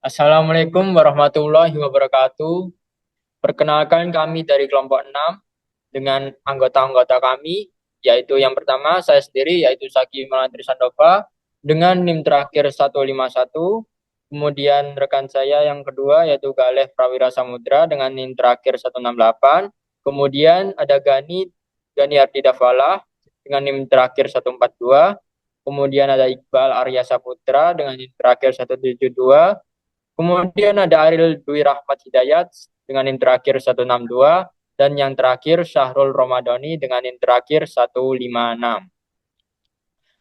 Assalamualaikum warahmatullahi wabarakatuh. Perkenalkan kami dari kelompok 6 dengan anggota-anggota kami, yaitu yang pertama saya sendiri yaitu Saki Melantri Sandova dengan NIM terakhir 151. Kemudian rekan saya yang kedua yaitu Galeh Prawira Samudra dengan NIM terakhir 168. Kemudian ada Gani Ardida Falah dengan NIM terakhir 142. Kemudian ada Iqbal Arya Saputra dengan NIM terakhir 172. Kemudian ada Ariel Dwi Rahmat Hidayat dengan NIM terakhir 162 dan yang terakhir Syahrul Romadhoni dengan NIM terakhir 156.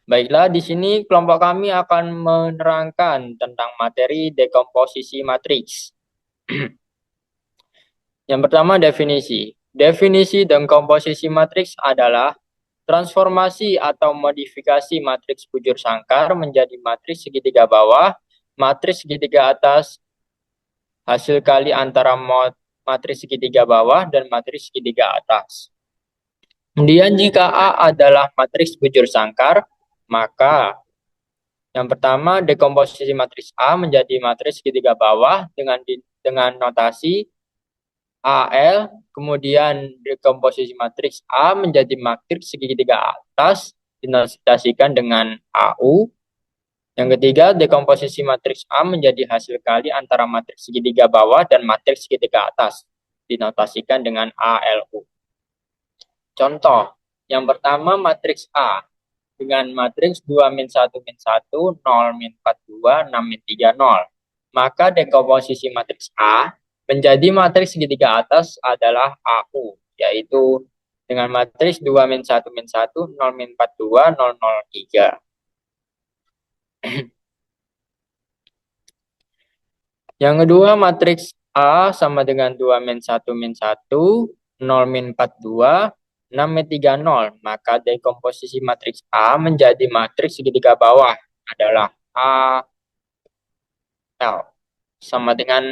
Baiklah, di sini kelompok kami akan menerangkan tentang materi dekomposisi matriks. Yang pertama definisi. Definisi dekomposisi matriks adalah transformasi atau modifikasi matriks bujur sangkar menjadi matriks segitiga bawah, matriks segitiga atas, hasil kali antara matriks segitiga bawah dan matriks segitiga atas. Kemudian jika A adalah matriks bujur sangkar, maka yang pertama dekomposisi matriks A menjadi matriks segitiga bawah dengan notasi AL, kemudian dekomposisi matriks A menjadi matriks segitiga atas dinotasikan dengan AU. Yang ketiga, dekomposisi matriks A menjadi hasil kali antara matriks segitiga bawah dan matriks segitiga atas, dinotasikan dengan ALU. Contoh, yang pertama matriks A dengan matriks 2 min 1 min 1, 0 min 42, 6 min 3, 0. Maka dekomposisi matriks A menjadi matriks segitiga atas adalah AU, yaitu dengan matriks 2 min 1 min 1, 0 min 42, 0, 0, 3. Yang kedua, matriks A sama dengan 2 min 1 min 1, 0 min 42, 6 min 3, 0. Maka dekomposisi matriks A menjadi matriks segitiga bawah adalah A, L. Sama dengan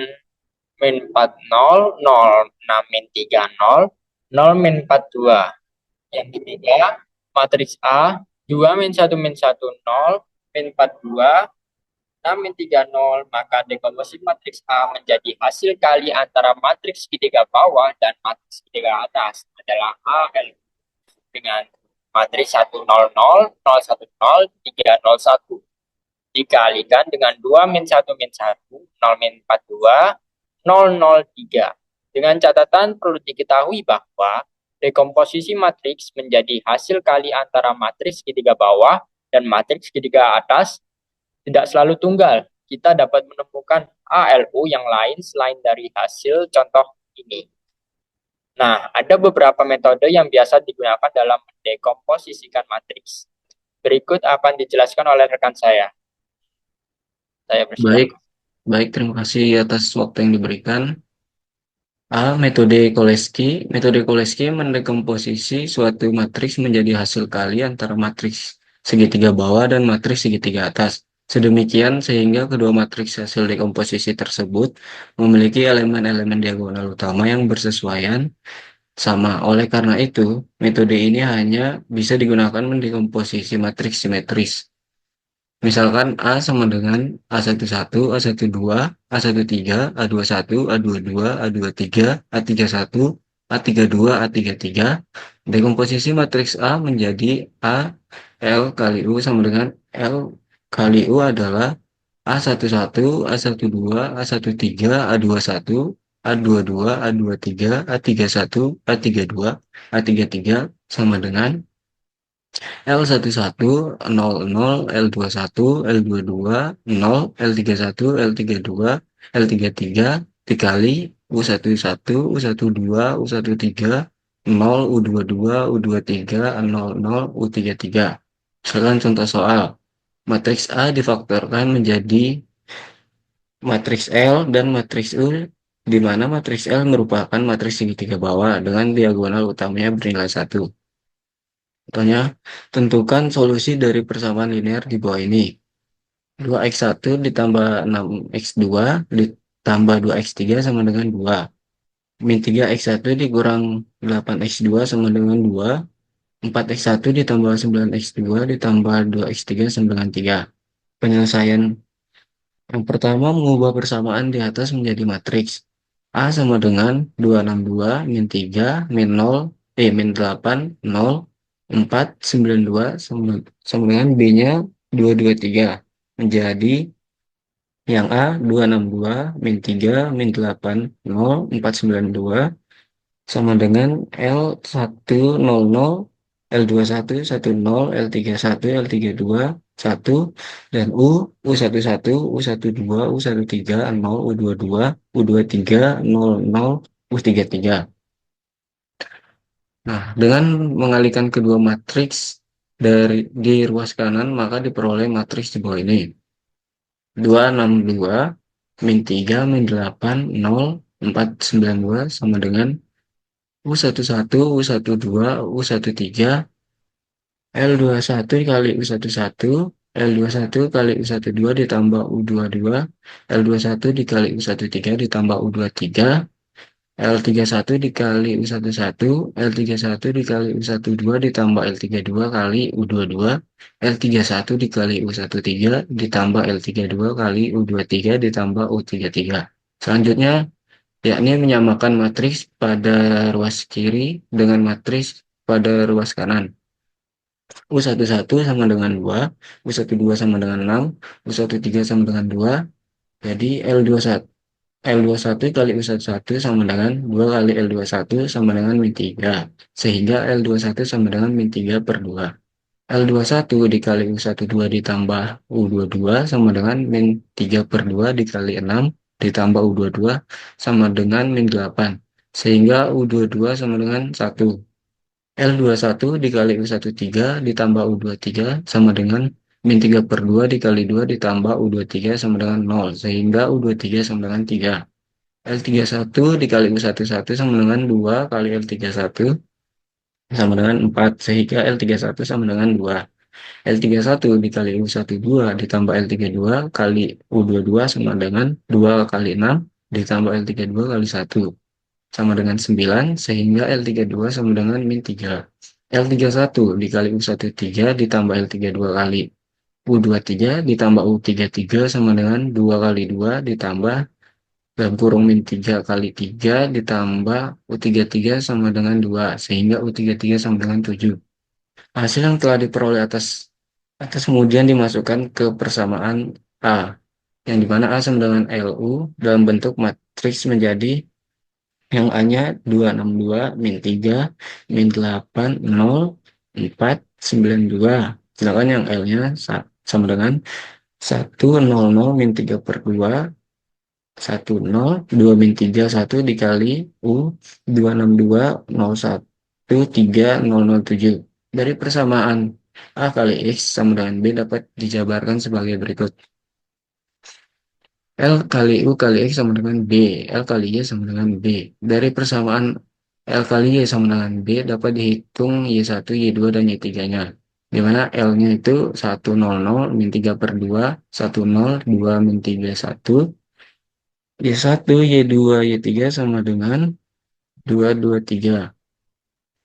min 4, 0, 0, 6 min 3, 0, 0 min 42. Yang ketiga, matriks A, 2 min 1 min 1, 0, min 42, 6 min 3, 0, maka dekomposisi matriks A menjadi hasil kali antara matriks segitiga bawah dan matriks segitiga atas adalah AL dengan matriks 1, 0, 0, 0, 1, 0, 3, 0, 1 dikalikan dengan 2 min 1 min 1, 0 min 42, 0, 0, 3. Dengan catatan perlu diketahui bahwa dekomposisi matriks menjadi hasil kali antara matriks segitiga bawah dan matriks segitiga atas tidak selalu tunggal. Kita dapat menemukan ALU yang lain selain dari hasil contoh ini. Nah, ada beberapa metode yang biasa digunakan dalam mendekomposisikan matriks. Berikut akan dijelaskan oleh rekan saya. Saya Baik, persilahkan. baik, terima kasih atas waktu yang diberikan. A. Metode Koleski. Metode Koleski mendekomposisi suatu matriks menjadi hasil kali antara matriks segitiga bawah dan matriks segitiga atas. Sedemikian sehingga kedua matriks hasil dekomposisi tersebut memiliki elemen-elemen diagonal utama yang bersesuaian sama. Oleh karena itu, metode ini hanya bisa digunakan mendekomposisi matriks simetris. Misalkan A sama dengan A11, A12, A13, A21, A22, A23, A31, A32, A33. Dekomposisi matriks A menjadi A, L kali U sama dengan L kali U adalah A11, A12, A13, A21, A22, A23, A31, A32, A33 sama dengan L11, 00, L21, L22, 0, L31, L32, L33 dikali U11, U12, U13, 0, U22, U23, 00, U33. Sekarang contoh soal. Matriks A difaktorkan menjadi matriks L dan matriks U, di mana matriks L merupakan matriks segitiga bawah dengan diagonal utamanya bernilai 1. Contohnya, tentukan solusi dari persamaan linear di bawah ini. 2x1 ditambah 6x2 ditambah 2x3 sama dengan 2. Min 3x1 dikurang 8x2 sama dengan 2. 4x1 ditambah 9x2 ditambah 2x3 sama dengan 3. Penyelesaian Yang pertama, mengubah persamaan di atas menjadi matriks. A sama dengan 262 min 3 min 0, min 8, 0, 4, 92 sama dengan B-nya 223. Menjadi yang A 262 min 3 min 8, 0, 492 sama dengan L100, L21, 10, L31, L32, 1, dan U11, U12, U13, 0, U22, U23, 00, U33. Nah, dengan mengalihkan kedua matriks di ruas kanan, maka diperoleh matriks di bawah ini. 262 min 3 min 8, 0, 492 sama dengan U11, U12, U13, L21 kali U11, L21 kali U12 ditambah U22, L21 dikali U13 ditambah U23, L31 dikali U11, L31 dikali U12 ditambah L32 kali U22, L31 dikali U13 ditambah L32 kali U23 ditambah U33. Selanjutnya, yakni menyamakan matriks pada ruas kiri dengan matriks pada ruas kanan. U11 sama dengan 2, U12 sama dengan 6, U13 sama dengan 2, jadi L21 kali U11 sama dengan 2 kali L21 sama dengan min 3, sehingga L21 sama dengan min 3 per 2. L21 dikali U12 ditambah U22 sama dengan min 3 per 2 dikali 6 ditambah U22 sama dengan min 8. Sehingga U22 sama dengan 1. L21 dikali U13 ditambah U23 sama dengan min 3 per 2 dikali 2 ditambah U23 sama dengan 0. Sehingga U23 sama dengan 3. L31 dikali U11 sama dengan 2 kali L31 sama dengan 4. Sehingga L31 sama dengan 2. L31 dikali U12 ditambah L32 kali U22 sama dengan 2 kali 6 ditambah L32 kali 1 sama dengan 9, sehingga L32 sama dengan min 3. L31 dikali U13 ditambah L32 kali U23 ditambah U33 sama dengan 2 kali 2 ditambah dalam kurung min 3 kali 3 ditambah U33 sama dengan 2, sehingga U33 sama dengan 7. Hasil yang telah diperoleh atas kemudian dimasukkan ke persamaan A, yang dimana A sama dengan LU dalam bentuk matriks menjadi yang A-nya 262 min 3 min 8, 0, 4, 92. Sedangkan yang L-nya sama dengan 100 min 3 per 2, 10, 2 min 3, 1 dikali U, 262, 01, 3, 007. Dari persamaan A kali X sama dengan B dapat dijabarkan sebagai berikut. L kali U kali X sama dengan B. L kali Y sama dengan B. Dari persamaan L kali Y sama dengan B dapat dihitung Y1, Y2, dan Y3-nya. Di mana L-nya itu 100 min 3 per 2, 10, 2 min 3, 1. Y1, Y2, Y3 sama dengan 223.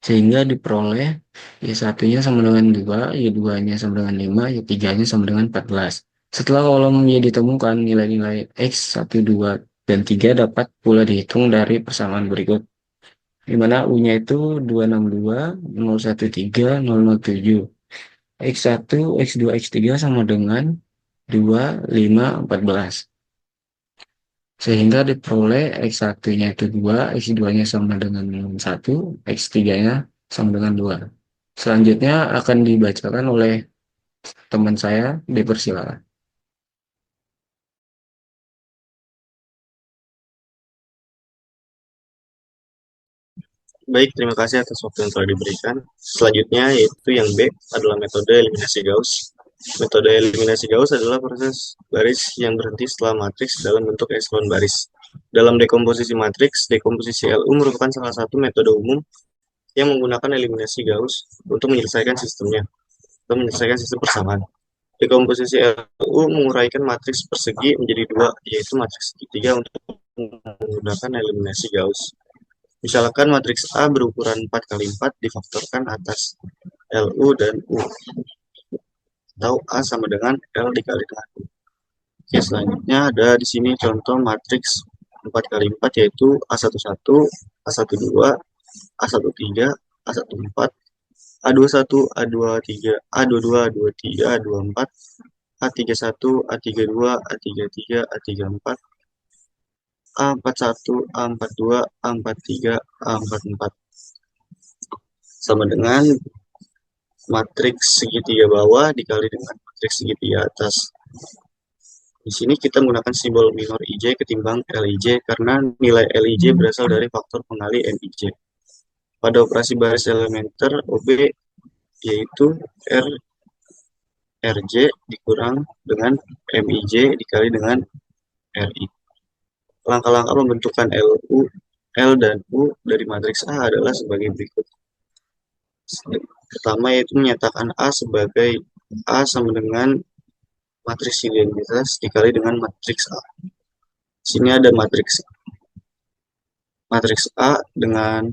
Sehingga diperoleh Y1-nya sama dengan 2, Y2-nya sama dengan 5, Y3-nya sama dengan 14. Setelah kolom Y ditemukan, nilai-nilai X, 1, 2, dan 3 dapat pula dihitung dari persamaan berikut. Di mana U-nya itu 262, 013, 007. X1, X2, X3 sama dengan 2, 5, 14. Sehingga diperoleh X1-nya itu 2, X2-nya sama dengan 1, X3-nya sama dengan 2. Selanjutnya akan dibacakan oleh teman saya, dipersilakan. Baik, terima kasih atas waktu yang telah diberikan. Selanjutnya yaitu yang B adalah metode eliminasi Gauss. Metode eliminasi Gauss adalah proses baris yang berhenti setelah matriks dalam bentuk eselon baris. Dalam dekomposisi matriks, dekomposisi LU merupakan salah satu metode umum yang menggunakan eliminasi Gauss untuk menyelesaikan sistemnya, atau menyelesaikan sistem persamaan. Dekomposisi LU menguraikan matriks persegi menjadi dua, yaitu matriks segitiga untuk menggunakan eliminasi Gauss. Misalkan matriks A berukuran 4 kali 4 difaktorkan atas LU dan U, atau A sama dengan L dikali dengan U. Oke, selanjutnya ada di sini contoh matriks 4 kali 4 yaitu A11, A12, A13, A14, A21, A23, A22, A23, A24, A31, A32, A33, A34, A41, A42, A43, A44. Sama dengan matriks segitiga bawah dikali dengan matriks segitiga atas. Di sini kita menggunakan simbol minor IJ ketimbang LIJ karena nilai LIJ berasal dari faktor pengali MIJ. Pada operasi baris elementer OB yaitu RJ dikurang dengan MIJ dikali dengan RI. Langkah-langkah pembentukan L dan U dari matriks A adalah sebagai berikut. Pertama yaitu menyatakan A sebagai A sama dengan matriks identitas dikali dengan matriks A. Di sini ada matriks A dengan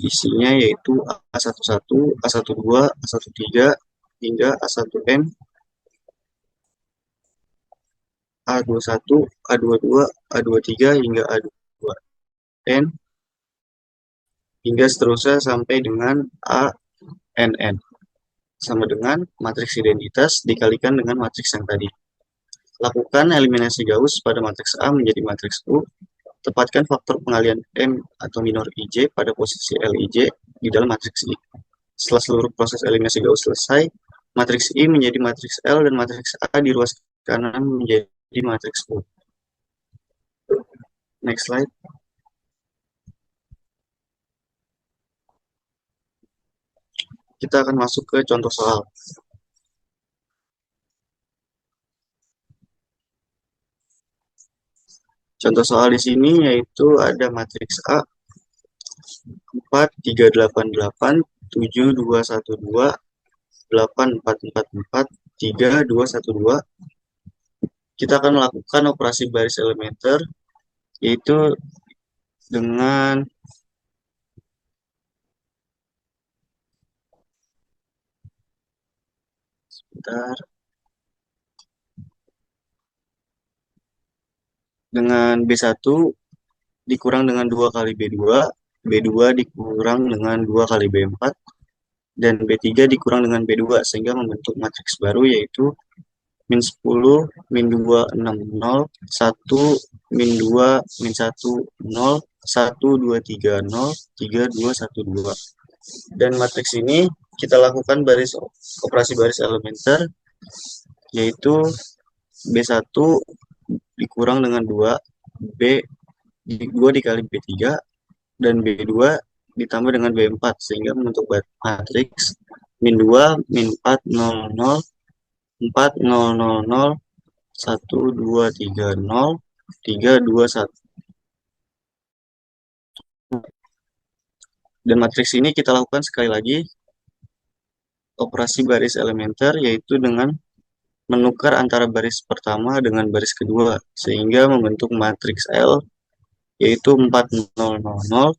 isinya yaitu A11, A12, A13 hingga A1N, A21, A22, A23 hingga A2N hingga seterusnya sampai dengan ANN sama dengan matriks identitas dikalikan dengan matriks yang tadi. Lakukan eliminasi Gauss pada matriks A menjadi matriks U. Tepatkan faktor pengalian M atau minor IJ pada posisi LIJ di dalam matriks I. Setelah seluruh proses eliminasi Gauss selesai, matriks I menjadi matriks L dan matriks A di ruas kanan menjadi matriks U. Next slide. Kita akan masuk ke contoh soal. Contoh soal di sini yaitu ada matriks A 4, 3, 8, 8, 7, 2, 1, 2, 8, 4, 4, 4, 3, 2, 1, 2. Kita akan melakukan operasi baris elementer yaitu dengan dengan B1 dikurang dengan 2 kali B2, B2 dikurang dengan 2 kali B4, dan B3 dikurang dengan B2 sehingga membentuk matriks baru yaitu min 10, min 2, 6, 0, 1, min 2, min 1, 0, 1, 2, 3, 0, 3, 2, 1, 2. Dan matriks ini kita lakukan operasi baris elementer yaitu B1 dikurang dengan 2, B2 dikali B3, dan B2 ditambah dengan B4 sehingga membentuk matriks min 2, min 4, 0, 0, 4, 0, 0, 0, 1, 2, 3, 0, 3, 2, 1. Dan matriks ini kita lakukan sekali lagi operasi baris elementer yaitu dengan menukar antara baris pertama dengan baris kedua sehingga membentuk matriks L yaitu 4, 0, 0, 0,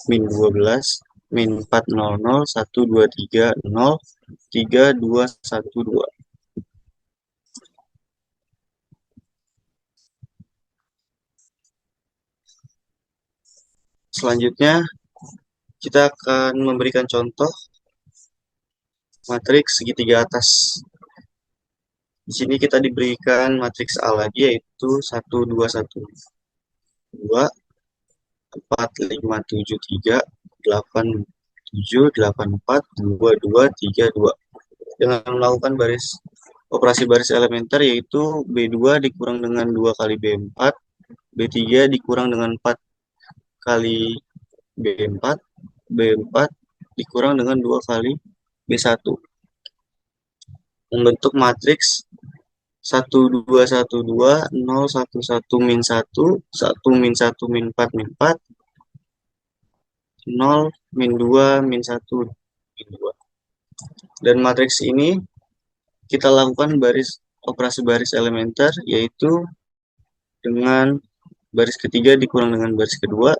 min 12, min 4, 0, 0, 1, 2, 3, 0, 3, 2, 1, 2. Selanjutnya, kita akan memberikan contoh matriks segitiga atas. Di sini kita diberikan matriks A lagi yaitu 1, 2, 1, 2, 4, 5, 7, 3, 8, 7, 8, 4, 2, 2, 3, 2. Dengan melakukan operasi baris elementer yaitu B2 dikurang dengan 2 kali B4, B3 dikurang dengan 4 kali B4, B4 dikurang dengan 2 kali B1. Membentuk matriks 1, 2, 1, 2, 0, 1, 1, min 1, 1, min 1, min 4, min 4, 0, min 2, min 1, min 2. Dan matriks ini kita lakukan operasi baris elementer yaitu dengan baris ketiga dikurang dengan baris kedua,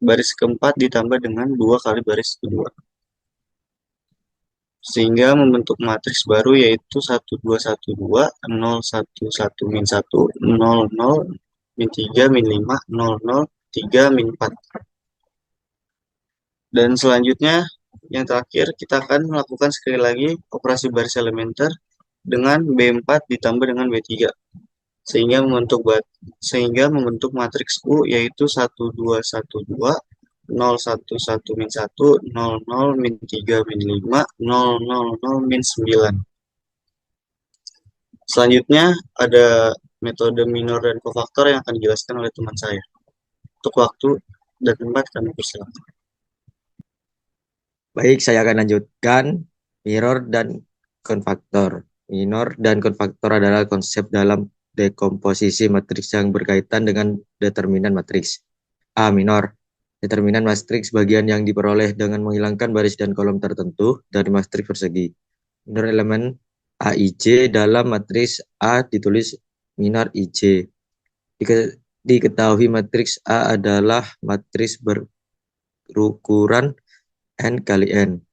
baris keempat ditambah dengan 2 kali baris kedua. sehingga membentuk matriks baru yaitu 1212, 011 min 1, 00 min 3 min 5, 00 3 min 4. Dan selanjutnya yang terakhir kita akan melakukan sekali lagi operasi baris elementer dengan B4 ditambah dengan B3 sehingga membentuk matriks U yaitu 1212, 011 min 1, 00 min 3 min 5, 000 min 9. Selanjutnya ada metode minor dan kofaktor yang akan dijelaskan oleh teman saya. Untuk waktu dan tempat kami persilakan. Baik, saya akan lanjutkan mirror dan konfaktor. Minor dan konfaktor adalah konsep dalam dekomposisi matriks yang berkaitan dengan determinan matriks. A. Minor. Determinan matriks bagian yang diperoleh dengan menghilangkan baris dan kolom tertentu dari matriks persegi. Minor elemen AIJ dalam matriks A ditulis minor IJ. Diketahui matriks A adalah matriks berukuran N kali N.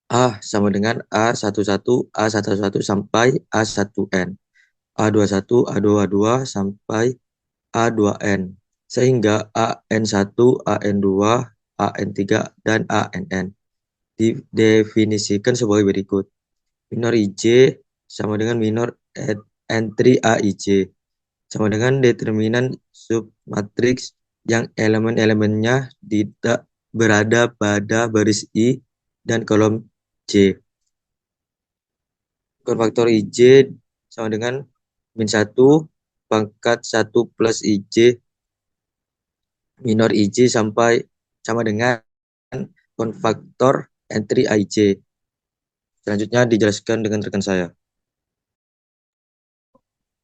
A sama dengan A11, A11 sampai A1N. A21, A22 sampai A2N. Sehingga AN1, AN2, AN3, dan ANN didefinisikan sebagai berikut. Minor IJ sama dengan minor N3 AIJ. Sama dengan determinan submatriks yang elemen-elemennya tidak berada pada baris I dan kolom J. Konfaktor IJ sama dengan min 1 pangkat 1 plus IJ minor IJ sama dengan konfaktor N3 IJ. Selanjutnya dijelaskan dengan rekan saya.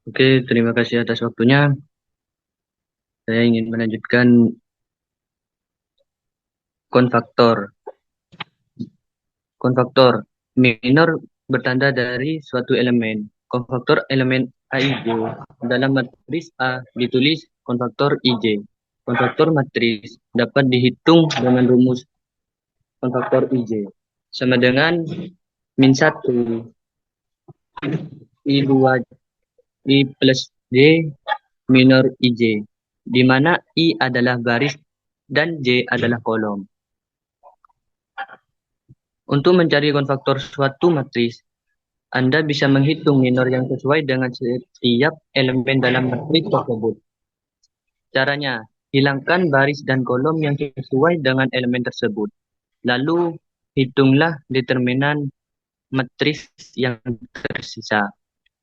Oke, terima kasih atas waktunya. Saya ingin melanjutkan konfaktor. Konfaktor minor bertanda dari suatu elemen. Konfaktor elemen AIJ dalam matriks A ditulis konfaktor IJ. Konfaktor matriks dapat dihitung dengan rumus konfaktor IJ sama dengan min 1 I2 I plus J minor IJ, di mana I adalah baris dan J adalah kolom. Untuk mencari konfaktor suatu matriks, Anda bisa menghitung minor yang sesuai dengan setiap elemen dalam matriks tersebut. Caranya, hilangkan baris dan kolom yang sesuai dengan elemen tersebut. Lalu, hitunglah determinan matriks yang tersisa.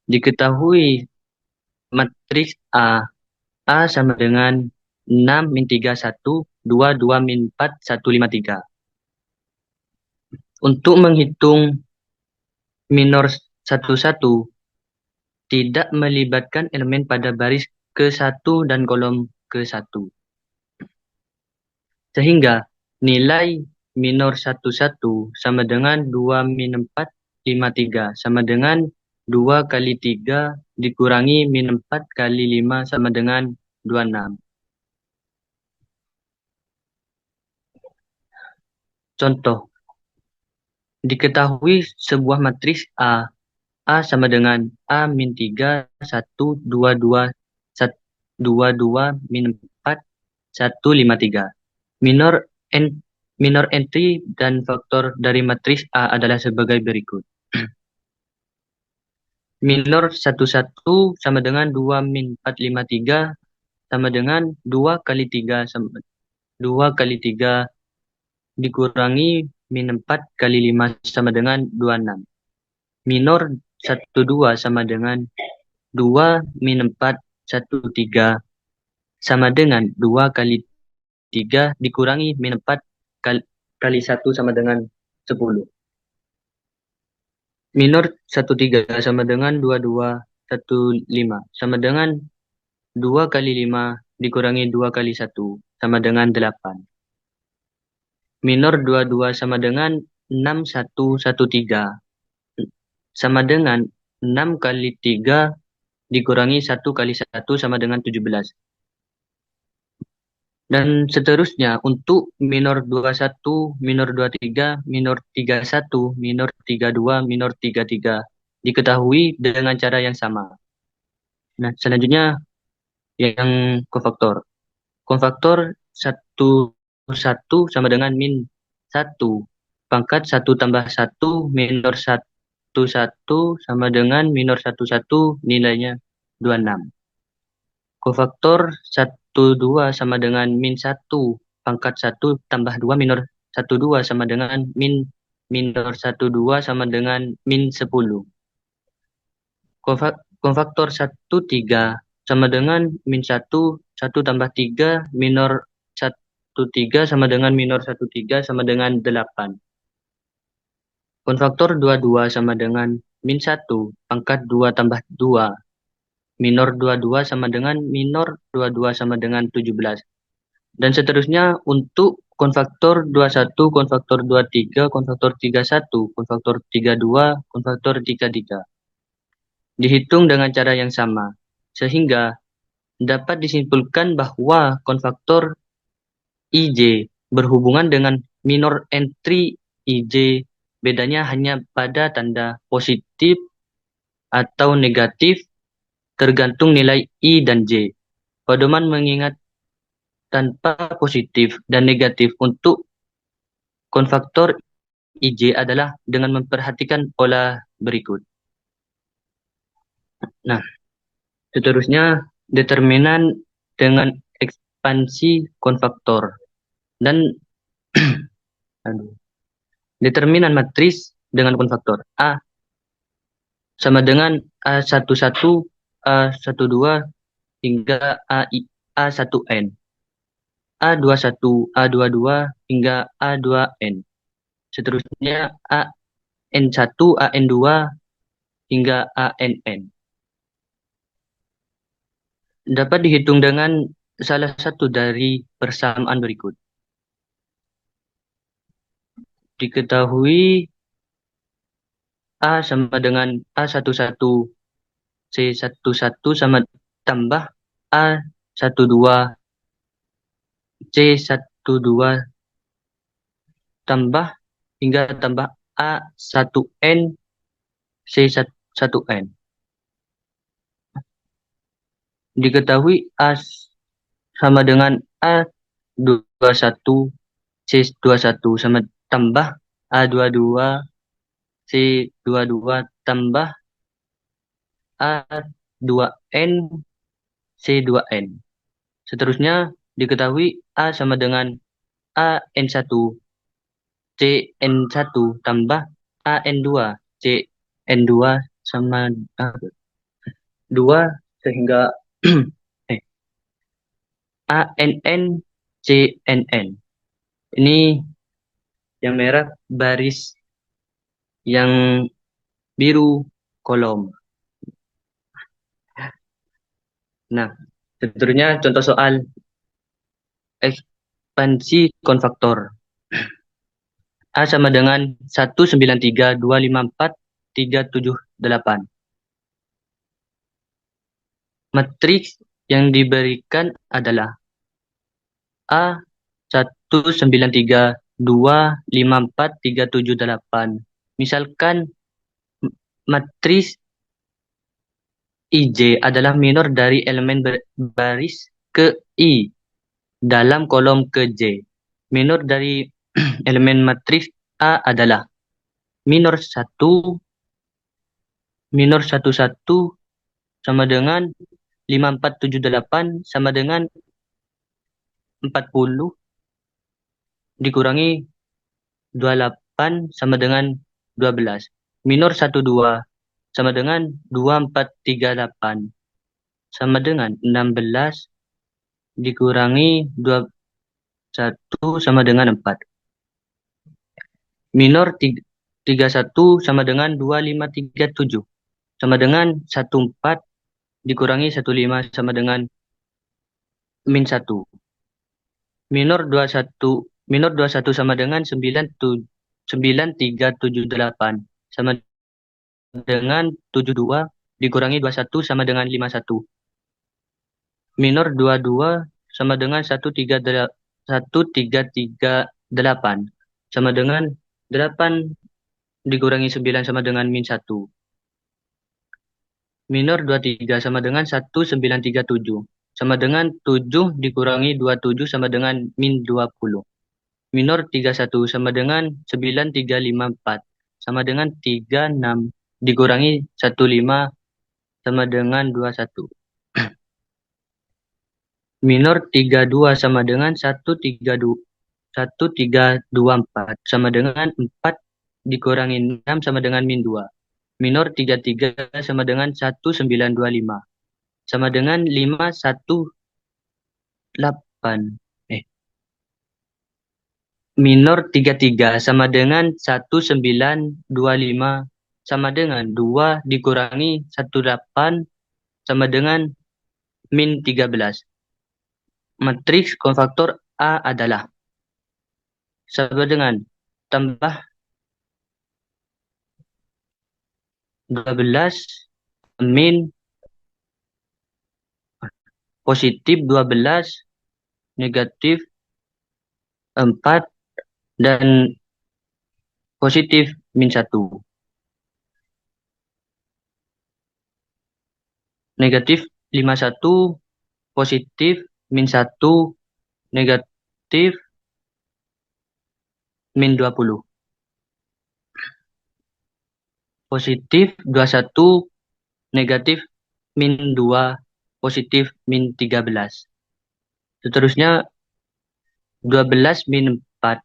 Diketahui matriks A sama dengan 6 min 3, 1, 2, 2 min 4, 1, 5, 3. Untuk menghitung minor 1, 1, tidak melibatkan elemen pada baris ke-1 dan kolom ke-1. Sehingga nilai minor 1, 1 sama dengan 2 min 4, 5, 3 sama dengan 2 kali 3 dikurangi min 4 kali 5 sama dengan 26. Contoh, diketahui sebuah matriks A sama dengan A min 3, 1, 2, 2, 2, min 4, 1, 5, 3. Minor entry dan faktor dari matriks A adalah sebagai berikut. Minor 1, 1 sama dengan 2 min 4, 5, 3 sama dengan 2 kali 3 dikurangi min 4 kali 5 sama dengan 26. Minor 1, 2 sama dengan 2 min 4, 1, 3 sama dengan 2 kali 3 dikurangi min 4 kali 1 sama dengan 10. Minor 1, 3 sama dengan 2, 2, 1, 5 sama dengan 2 kali 5 dikurangi 2 kali 1 sama dengan 8. Minor 2, 2 sama dengan 6, 1, 1, 3 sama dengan 6 kali 3 dikurangi 1 kali 1 sama dengan 17. Dan seterusnya untuk minor 21, minor 23, minor 31, minor 32, minor 33 diketahui dengan cara yang sama. Nah, selanjutnya yang kofaktor. Kofaktor 1 sama dengan min 1. Pangkat 1 tambah 1 minor 1 sama dengan minor 1 nilainya 26. Kofaktor 1 2 sama dengan min 1. Pangkat 1 tambah 2 minor 1 2 sama dengan minor 1 2 sama dengan min 10. Kofaktor 1 3 sama dengan min 1 tambah 3 minor 1 3 sama dengan minor 1 3 sama dengan 8. Konfaktor 2 sama dengan min 1 pangkat 2 tambah 2 minor 2 sama dengan minor 2 sama dengan 17. Dan seterusnya untuk konfaktor 21, konfaktor 23, konfaktor 31, konfaktor 32, konfaktor 33. Dihitung dengan cara yang sama, sehingga dapat disimpulkan bahwa konfaktor IJ berhubungan dengan minor entry IJ, bedanya hanya pada tanda positif atau negatif tergantung nilai I dan J. Pedoman mengingat tanpa positif dan negatif untuk konfaktor IJ adalah dengan memperhatikan pola berikut. Nah, seterusnya determinan dengan ekspansi konfaktor dan determinan matris dengan konfaktor A sama dengan A11, A12 hingga A1N, A21, A22 hingga A2N. Seterusnya AN1, AN2 hingga ANN. Dapat dihitung dengan salah satu dari persamaan berikut. Diketahui A sama dengan A11 C11 sama tambah A12 C12 tambah hingga tambah A1N C1N. Diketahui A sama dengan A21 C21 sama tambah A22 C22 tambah A2N C2N. Seterusnya diketahui A sama dengan AN1 CN1 tambah AN2 CN2 sama 2 sehingga ANN CNN. Ini yang merah baris, yang biru kolom. Nah, seterusnya contoh soal ekspansi konfaktor. A sama dengan 193254378. Matriks yang diberikan adalah A 193254378. Misalkan matriks IJ adalah minor dari elemen baris ke I dalam kolom ke J. Minor dari elemen matriks A adalah minor 1 sama dengan 5478 sama dengan 40 dikurangi 28 sama dengan 12. Minor 12 sama dengan 2438 sama dengan 16 dikurangi 21 sama dengan 4. Minor 31 sama dengan 2537 sama dengan 14 dikurangi 15 sama dengan min 1. Minor 21 sama dengan 9378 sama dengan 72 dikurangi 21 sama dengan 51. Minor 22 sama dengan 1338 sama dengan 8 dikurangi 9 sama dengan min 1. Minor 23 sama dengan 1937 sama dengan 7 dikurangi 27 sama dengan min 20. Minor 31 sama dengan 9354 sama dengan 36 dikurangi 15 sama dengan 21. Minor 32 sama dengan 1324 sama dengan 4 dikurangi 6 sama dengan min 2. Minor 33 sama dengan 1925 sama dengan 518. Minor 33 sama dengan 1925 sama dengan 2 dikurangi 18 sama dengan min 13. Matriks konfaktor A adalah sama dengan tambah 12 min positif 12 negatif 4 dan positif min 1. Negatif 51 positif min 1 negatif min 20. Positif 21 negatif min 2 positif min 13. Seterusnya 12 min 4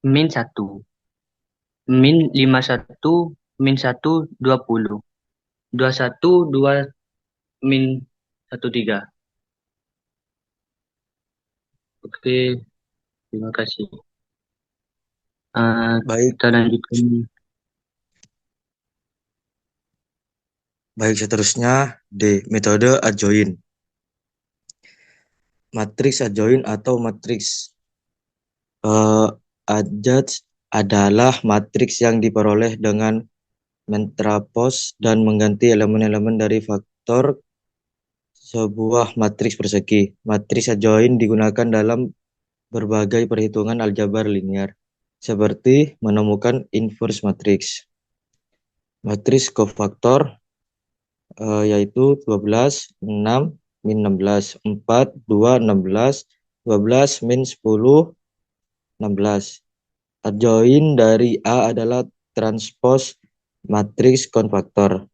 min 1 min 51 min 1 20. 21 2 min 13. Oke, terima kasih. Baik, Kita lanjutkan. baik seterusnya D. Metode adjoin. Matriks adjoin atau matriks adjudge adalah matriks yang diperoleh dengan mentranspos dan mengganti elemen-elemen dari faktor sebuah matriks persegi. Matriks adjoin digunakan dalam berbagai perhitungan aljabar linear, seperti menemukan inverse matriks. Matriks kofaktor yaitu 12, 6, min 16, 4, 2, 16, 12, min 10, 16. Adjoin dari A adalah transpos matriks konfaktor.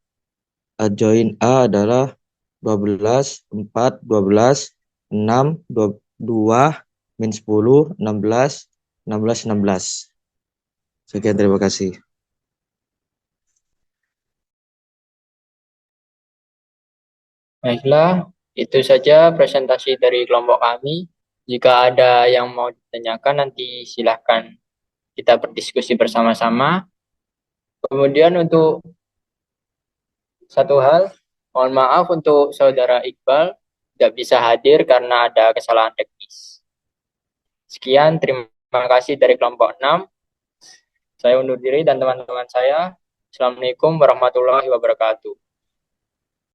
Adjoin A adalah 12, 4, 12, 6, 2, min 10, 16, 16, 16. Sekian, terima kasih. Baiklah, itu saja presentasi dari kelompok kami. Jika ada yang mau ditanyakan, nanti silahkan kita berdiskusi bersama-sama. Kemudian untuk satu hal, mohon maaf untuk Saudara Iqbal tidak bisa hadir karena ada kesalahan teknis. Sekian, terima kasih dari kelompok 6. Saya undur diri dan teman-teman saya. Assalamualaikum warahmatullahi wabarakatuh.